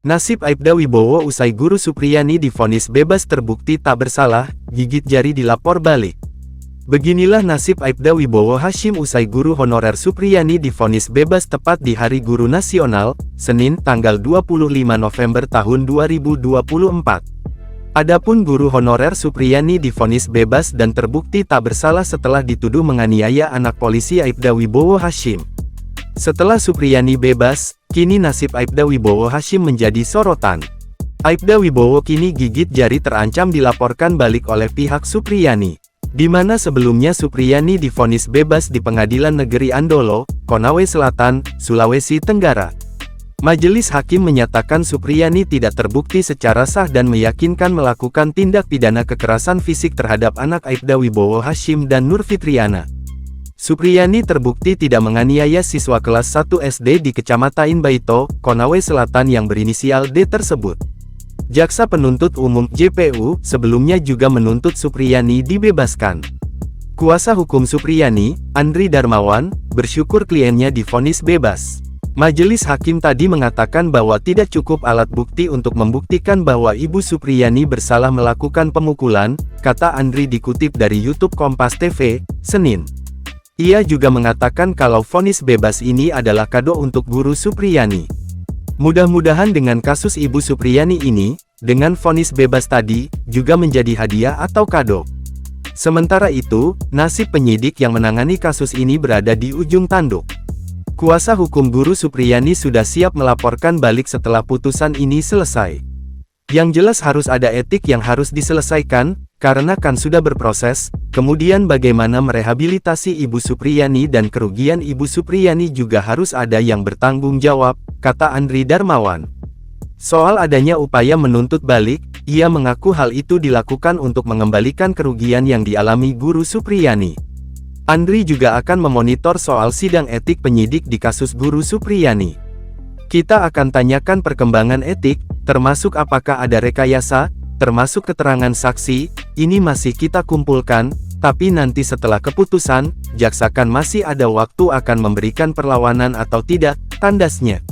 Nasib Aibda Wibowo usai Guru Supriyani divonis bebas terbukti tak bersalah, gigit jari dilapor balik. Beginilah nasib Aibda Wibowo Hashim usai Guru Honorer Supriyani divonis bebas tepat di Hari Guru Nasional, Senin, tanggal 25 November tahun 2024. Adapun Guru Honorer Supriyani divonis bebas dan terbukti tak bersalah setelah dituduh menganiaya anak polisi Aibda Wibowo Hashim. Setelah Supriyani bebas, kini nasib Aibda Wibowo Hashim menjadi sorotan. Aibda Wibowo kini gigit jari terancam dilaporkan balik oleh pihak Supriyani, di mana sebelumnya Supriyani divonis bebas di Pengadilan Negeri Andolo, Konawe Selatan, Sulawesi Tenggara. Majelis hakim menyatakan Supriyani tidak terbukti secara sah dan meyakinkan melakukan tindak pidana kekerasan fisik terhadap anak Aibda Wibowo Hashim dan Nur Fitriana. Supriyani terbukti tidak menganiaya siswa kelas 1 SD di Kecamatan Baito, Konawe Selatan yang berinisial D tersebut. Jaksa Penuntut Umum (JPU) sebelumnya juga menuntut Supriyani dibebaskan. Kuasa hukum Supriyani, Andri Darmawan, bersyukur kliennya divonis bebas. Majelis hakim tadi mengatakan bahwa tidak cukup alat bukti untuk membuktikan bahwa Ibu Supriyani bersalah melakukan pemukulan, kata Andri dikutip dari YouTube Kompas TV, Senin. Ia juga mengatakan kalau vonis bebas ini adalah kado untuk Guru Supriyani. Mudah-mudahan dengan kasus Ibu Supriyani ini, dengan vonis bebas tadi, juga menjadi hadiah atau kado. Sementara itu, nasib penyidik yang menangani kasus ini berada di ujung tanduk. Kuasa hukum Guru Supriyani sudah siap melaporkan balik setelah putusan ini selesai. Yang jelas harus ada etik yang harus diselesaikan, karena kan sudah berproses. Kemudian bagaimana merehabilitasi Ibu Supriyani dan kerugian Ibu Supriyani juga harus ada yang bertanggung jawab, kata Andri Darmawan. Soal adanya upaya menuntut balik, ia mengaku hal itu dilakukan untuk mengembalikan kerugian yang dialami Guru Supriyani. Andri juga akan memonitor soal sidang etik penyidik di kasus Guru Supriyani. Kita akan tanyakan perkembangan etik, termasuk apakah ada rekayasa, termasuk keterangan saksi, ini masih kita kumpulkan, tapi nanti setelah keputusan, jaksa kan masih ada waktu akan memberikan perlawanan atau tidak, tandasnya.